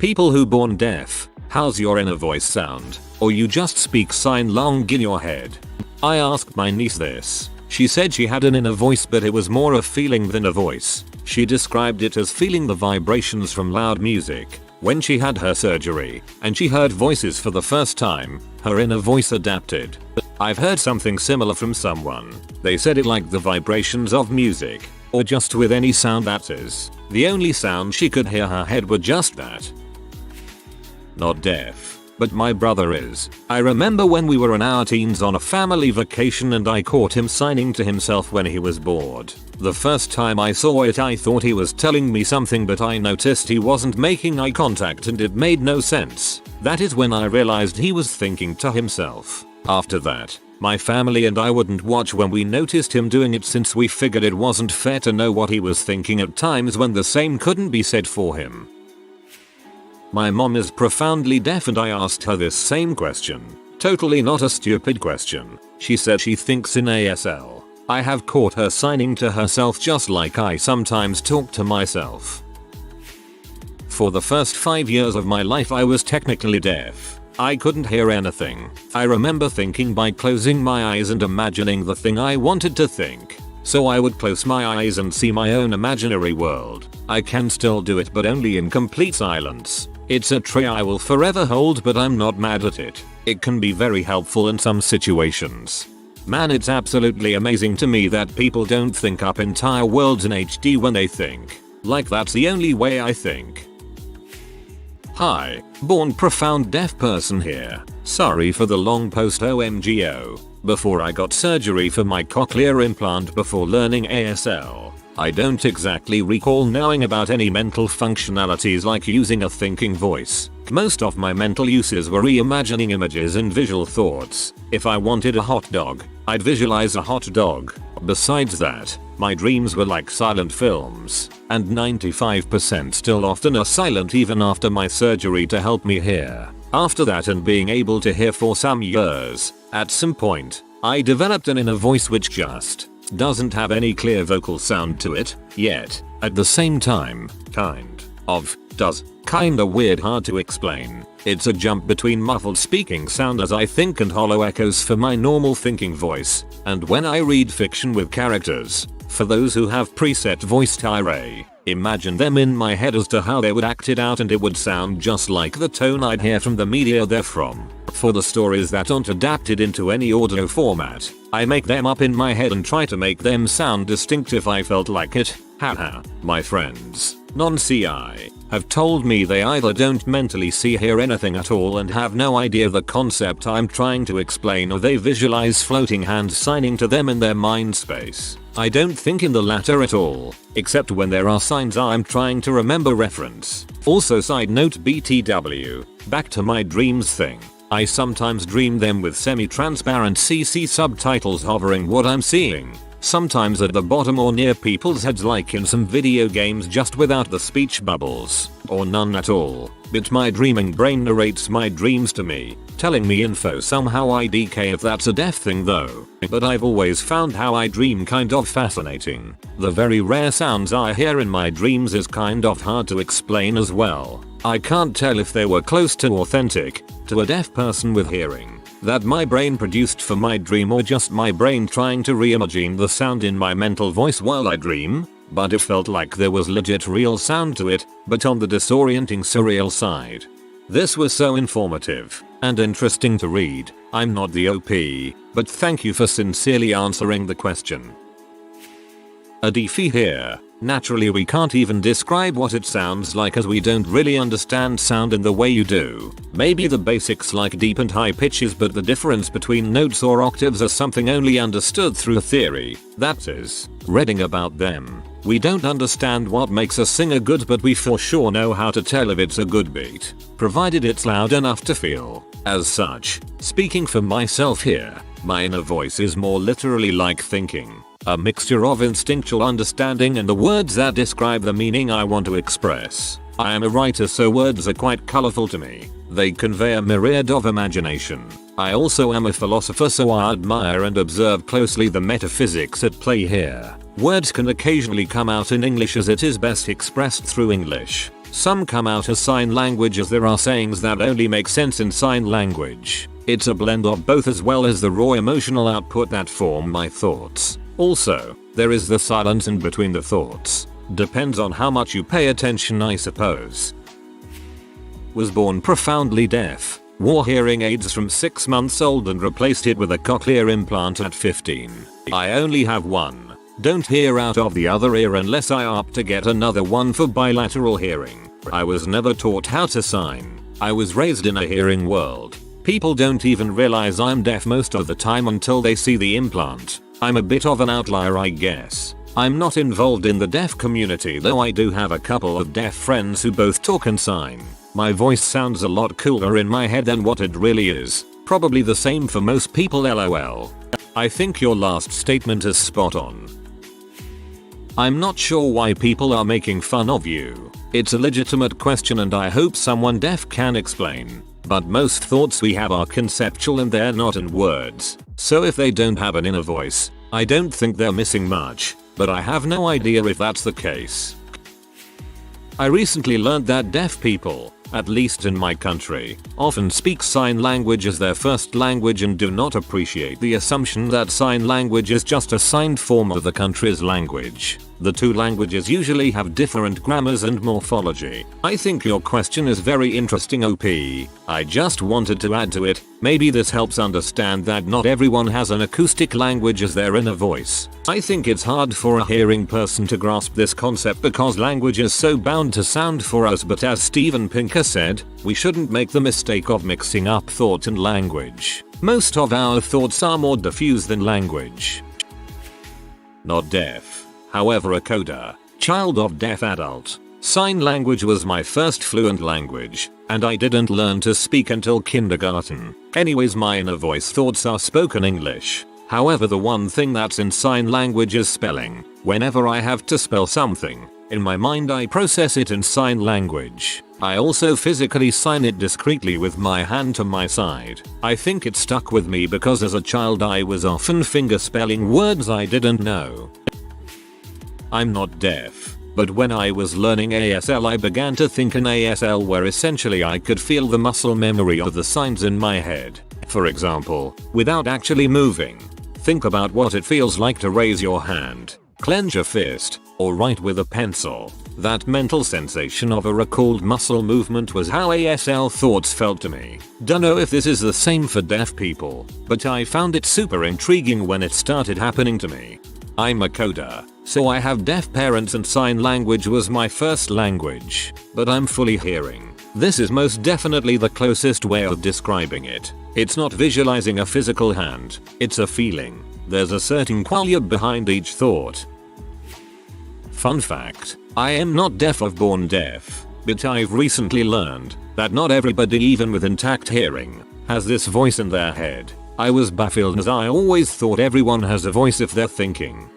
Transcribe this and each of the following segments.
People who born deaf, how's your inner voice sound? Or you just speak sign language in your head? I asked my niece this. She said she had an inner voice, but it was more a feeling than a voice. She described it as feeling the vibrations from loud music. When she had her surgery and she heard voices for the first time, her inner voice adapted. I've heard something similar from someone. They said it liked the vibrations of music, or just with any sound that is. The only sound she could hear her head were just that. Not deaf, but my brother is. I remember when we were in our teens on a family vacation and I caught him signing to himself when he was bored. The first time I saw it I thought he was telling me something, but I noticed he wasn't making eye contact and it made no sense. That is when I realized he was thinking to himself. After that, my family and I wouldn't watch when we noticed him doing it, since we figured it wasn't fair to know what he was thinking at times when the same couldn't be said for him. My mom is profoundly deaf and I asked her this same question. Totally not a stupid question. She said she thinks in ASL. I have caught her signing to herself just like I sometimes talk to myself. For the first 5 years of my life I was technically deaf. I couldn't hear anything. I remember thinking by closing my eyes and imagining the thing I wanted to think. So I would close my eyes and see my own imaginary world. I can still do it, but only in complete silence. It's a trait I will forever hold, but I'm not mad at it. It can be very helpful in some situations. Man, it's absolutely amazing to me that people don't think up entire worlds in HD when they think. Like that's the only way I think. Hi, born profound deaf person here. Sorry for the long post OMGO. Before I got surgery for my cochlear implant before learning ASL, I don't exactly recall knowing about any mental functionalities like using a thinking voice. Most of my mental uses were reimagining images and visual thoughts. If I wanted a hot dog, I'd visualize a hot dog. Besides that, my dreams were like silent films, and 95% still often are silent even after my surgery to help me hear. After that and being able to hear for some years, at some point, I developed an inner voice which just doesn't have any clear vocal sound to it, yet, at the same time, does. Kinda weird, hard to explain. It's a jump between muffled speaking sound as I think and hollow echoes for my normal thinking voice, and when I read fiction with characters. For those who have preset voice tirade, imagine them in my head as to how they would act it out and it would sound just like the tone I'd hear from the media they're from. For the stories that aren't adapted into any audio format, I make them up in my head and try to make them sound distinct if I felt like it. Haha. My friends, non-CI, have told me they either don't mentally see hear anything at all and have no idea the concept I'm trying to explain, or they visualize floating hands signing to them in their mind space. I don't think in the latter at all, except when there are signs I'm trying to remember reference. Also, side note BTW, back to my dreams thing. I sometimes dream them with semi-transparent CC subtitles hovering what I'm seeing. Sometimes at the bottom or near people's heads like in some video games, just without the speech bubbles, or none at all. But my dreaming brain narrates my dreams to me, telling me info somehow. IDK if that's a deaf thing though. But I've always found how I dream kind of fascinating. The very rare sounds I hear in my dreams is kind of hard to explain as well. I can't tell if they were close to authentic to a deaf person with hearing that my brain produced for my dream, or just my brain trying to reimagine the sound in my mental voice while I dream, but it felt like there was legit real sound to it, but on the disorienting surreal side. This was so informative and interesting to read. I'm not the OP, but thank you for sincerely answering the question. A deafy here. Naturally we can't even describe what it sounds like as we don't really understand sound in the way you do. Maybe the basics like deep and high pitches, but the difference between notes or octaves are something only understood through theory, that is, reading about them. We don't understand what makes a singer good, but we for sure know how to tell if it's a good beat, provided it's loud enough to feel. As such, speaking for myself here, my inner voice is more literally like thinking. A mixture of instinctual understanding and the words that describe the meaning I want to express. I am a writer, so words are quite colorful to me. They convey a myriad of imagination. I also am a philosopher, so I admire and observe closely the metaphysics at play here. Words can occasionally come out in English as it is best expressed through English. Some come out as sign language as there are sayings that only make sense in sign language. It's a blend of both as well as the raw emotional output that form my thoughts. Also, there is the silence in between the thoughts. Depends on how much you pay attention, I suppose. Was born profoundly deaf. Wore hearing aids from 6 months old and replaced it with a cochlear implant at 15. I only have one. Don't hear out of the other ear unless I opt to get another one for bilateral hearing. I was never taught how to sign. I was raised in a hearing world. People don't even realize I'm deaf most of the time until they see the implant. I'm a bit of an outlier, I guess. I'm not involved in the deaf community, though I do have a couple of deaf friends who both talk and sign. My voice sounds a lot cooler in my head than what it really is. Probably the same for most people, lol. I think your last statement is spot on. I'm not sure why people are making fun of you. It's a legitimate question and I hope someone deaf can explain. But most thoughts we have are conceptual and they're not in words. So if they don't have an inner voice, I don't think they're missing much. But I have no idea if that's the case. I recently learned that deaf people, at least in my country, often speak sign language as their first language and do not appreciate the assumption that sign language is just a signed form of the country's language. The two languages usually have different grammars and morphology. I think your question is very interesting, OP. I just wanted to add to it, maybe this helps understand that not everyone has an acoustic language as their inner voice. I think it's hard for a hearing person to grasp this concept because language is so bound to sound for us, but as Steven Pinker said, we shouldn't make the mistake of mixing up thought and language. Most of our thoughts are more diffuse than language. Not deaf. However, a coda, child of deaf adult. Sign language was my first fluent language, and I didn't learn to speak until kindergarten. Anyways, my inner voice thoughts are spoken English. However, the one thing that's in sign language is spelling. Whenever I have to spell something, in my mind I process it in sign language. I also physically sign it discreetly with my hand to my side. I think it stuck with me because as a child I was often finger spelling words I didn't know. I'm not deaf, but when I was learning ASL I began to think in ASL where essentially I could feel the muscle memory of the signs in my head. For example, without actually moving. Think about what it feels like to raise your hand, clench a fist, or write with a pencil. That mental sensation of a recalled muscle movement was how ASL thoughts felt to me. Dunno if this is the same for deaf people, but I found it super intriguing when it started happening to me. I'm a coder, so I have deaf parents and sign language was my first language, but I'm fully hearing. This is most definitely the closest way of describing it. It's not visualizing a physical hand, it's a feeling. There's a certain quality behind each thought. Fun fact, I am not deaf, I've born deaf, but I've recently learned that not everybody, even with intact hearing, has this voice in their head. I was baffled as I always thought everyone has a voice if they're thinking.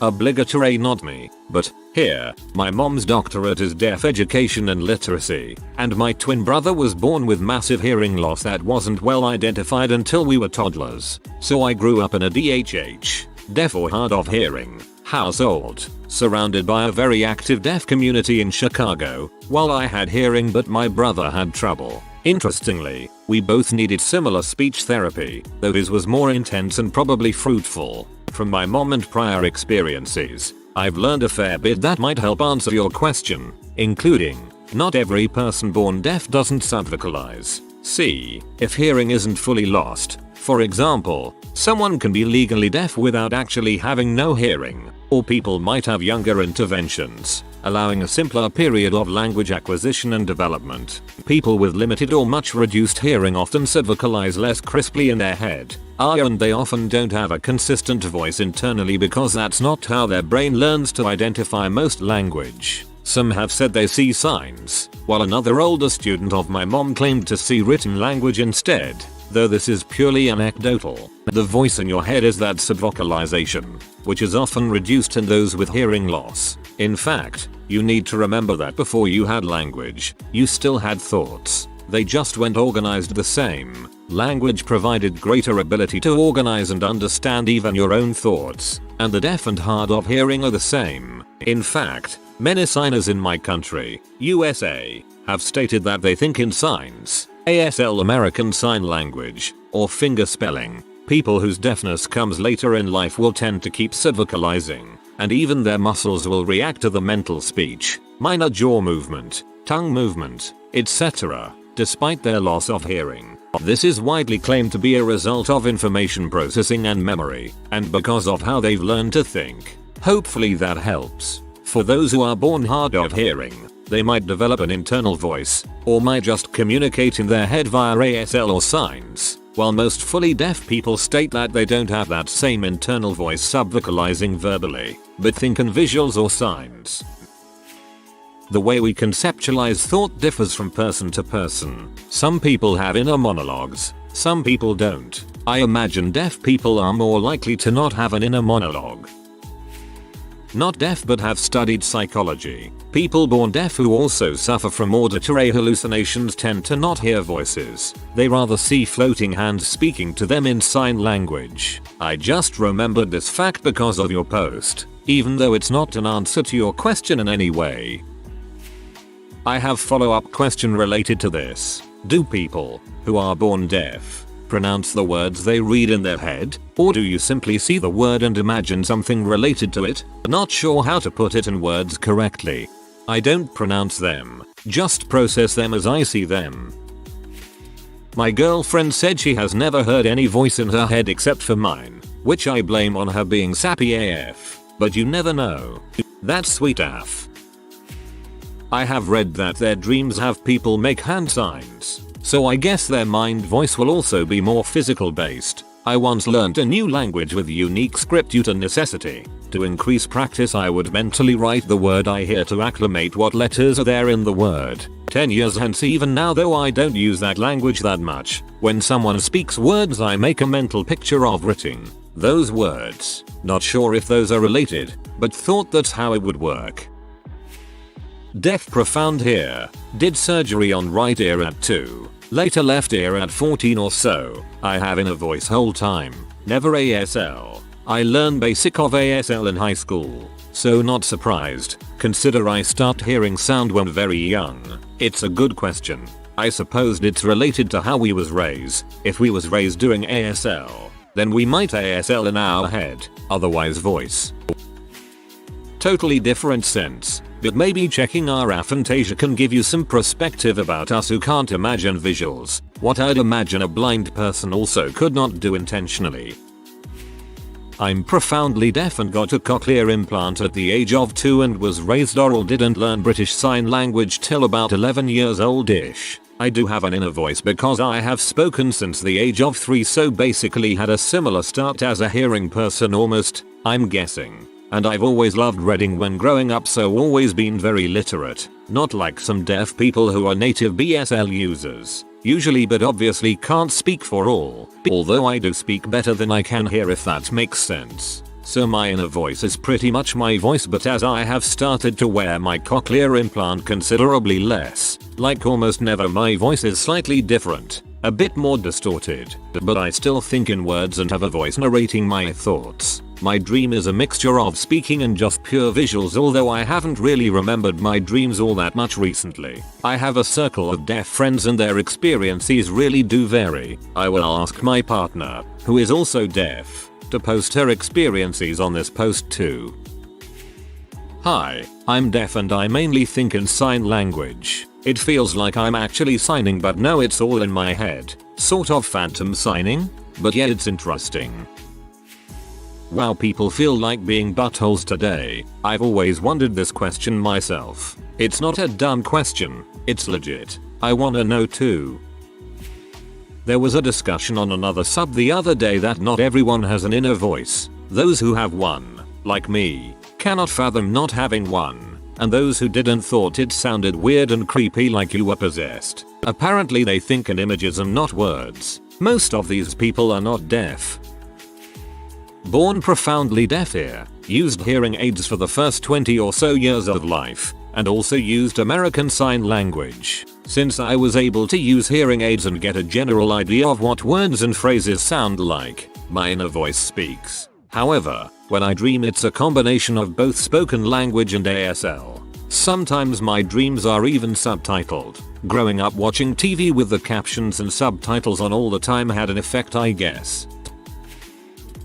Obligatory, not me, but here, my mom's doctorate is deaf education and literacy, and my twin brother was born with massive hearing loss that wasn't well identified until we were toddlers. So I grew up in a DHH, deaf or hard of hearing, household, surrounded by a very active deaf community in Chicago, while I had hearing but my brother had trouble. Interestingly, we both needed similar speech therapy, though his was more intense and probably fruitful. From my mom and prior experiences, I've learned a fair bit that might help answer your question, including, not every person born deaf doesn't subvocalize. See, if hearing isn't fully lost, for example, someone can be legally deaf without actually having no hearing, or people might have younger interventions, allowing a simpler period of language acquisition and development. People with limited or much reduced hearing often subvocalize less crisply in their head, and they often don't have a consistent voice internally because that's not how their brain learns to identify most language. Some have said they see signs, while another older student of my mom claimed to see written language instead. Though this is purely anecdotal, the voice in your head is that subvocalization, which is often reduced in those with hearing loss. In fact, you need to remember that before you had language, you still had thoughts. They just weren't organized the same. Language provided greater ability to organize and understand even your own thoughts, and the deaf and hard of hearing are the same. In fact, Many signers in my country, USA, have stated that they think in signs, ASL American Sign Language, or finger spelling. People whose deafness comes later in life will tend to keep vocalizing, and even their muscles will react to the mental speech, minor jaw movement, tongue movement, etc., despite their loss of hearing. This is widely claimed to be a result of information processing and memory, and because of how they've learned to think. Hopefully that helps. For those who are born hard of hearing, they might develop an internal voice, or might just communicate in their head via ASL or signs, while most fully deaf people state that they don't have that same internal voice subvocalizing verbally, but think in visuals or signs. The way we conceptualize thought differs from person to person. Some people have inner monologues, some people don't. I imagine deaf people are more likely to not have an inner monologue. Not deaf but have studied psychology. People born deaf who also suffer from auditory hallucinations tend to not hear voices. They rather see floating hands speaking to them in sign language. I just remembered this fact because of your post, even though it's not an answer to your question in any way. I have follow-up question related to this. Do people who are born deaf pronounce the words they read in their head, or do you simply see the word and imagine something related to it? Not sure how to put it in words correctly. I don't pronounce them, just process them as I see them. My girlfriend said she has never heard any voice in her head except for mine, which I blame on her being sappy AF, but you never know. That's sweet AF. I have read that their dreams have people make hand signs, so I guess their mind voice will also be more physical based. I once learned a new language with unique script due to necessity. To increase practice I would mentally write the word I hear to acclimate what letters are there in the word. 10 years hence even now though I don't use that language that much, when someone speaks words I make a mental picture of writing those words. Not sure if those are related, but thought that's how it would work. Deaf profound hear. Did surgery on right ear at 2. Later left ear at 14 or so. I have inner voice whole time. Never ASL. I learned basic of ASL in high school. So not surprised. Consider I start hearing sound when very young. It's a good question. I supposed it's related to how we was raised. If we was raised doing ASL, then we might ASL in our head. Otherwise voice. Totally different sense. But maybe checking our aphantasia can give you some perspective about us who can't imagine visuals, what I'd imagine a blind person also could not do intentionally. I'm profoundly deaf and got a cochlear implant at the age of 2 and was raised oral, didn't learn British Sign Language till about 11 years old-ish. I do have an inner voice because I have spoken since the age of 3, so basically had a similar start as a hearing person almost, I'm guessing. And I've always loved reading when growing up, so always been very literate, not like some deaf people who are native BSL users, usually, but obviously can't speak for all, although I do speak better than I can hear if that makes sense. So my inner voice is pretty much my voice, but as I have started to wear my cochlear implant considerably less, like almost never, my voice is slightly different, a bit more distorted, but I still think in words and have a voice narrating my thoughts. My dream is a mixture of speaking and just pure visuals, although I haven't really remembered my dreams all that much recently. I have a circle of deaf friends and their experiences really do vary. I will ask my partner, who is also deaf, to post her experiences on this post too. Hi, I'm deaf and I mainly think in sign language. It feels like I'm actually signing, but no, it's all in my head. Sort of phantom signing? But yeah, it's interesting. Wow, people feel like being buttholes today. I've always wondered this question myself. It's not a dumb question, it's legit. I wanna know too. There was a discussion on another sub the other day that not everyone has an inner voice. Those who have one, like me, cannot fathom not having one, and those who didn't thought it sounded weird and creepy like you were possessed. Apparently they think in images and not words. Most of these people are not deaf. Born profoundly deaf here, used hearing aids for the first 20 or so years of life, and also used American Sign Language. Since I was able to use hearing aids and get a general idea of what words and phrases sound like, my inner voice speaks. However, when I dream it's a combination of both spoken language and ASL. Sometimes my dreams are even subtitled. Growing up watching TV with the captions and subtitles on all the time had an effect, I guess.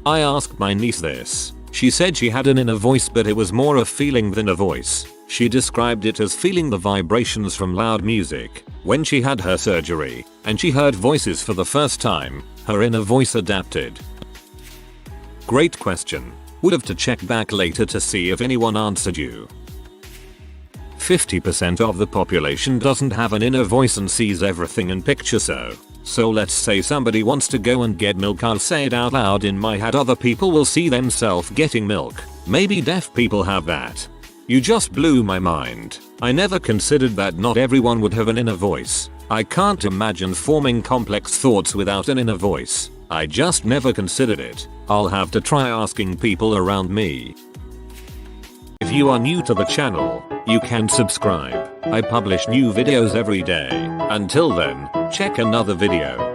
I asked my niece this. She said she had an inner voice, but it was more a feeling than a voice. She described it as feeling the vibrations from loud music. When she had her surgery and she heard voices for the first time, her inner voice adapted. Great question. Would have to check back later to see if anyone answered you. 50% of the population doesn't have an inner voice and sees everything in pictures. So let's say somebody wants to go and get milk. I'll say it out loud in my head. Other people will see themselves getting milk. Maybe deaf people have that. You just blew my mind. I never considered that not everyone would have an inner voice. I can't imagine forming complex thoughts without an inner voice. I just never considered it. I'll have to try asking people around me. If you are new to the channel, you can subscribe. I publish new videos every day. Until then, check another video.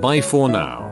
Bye for now.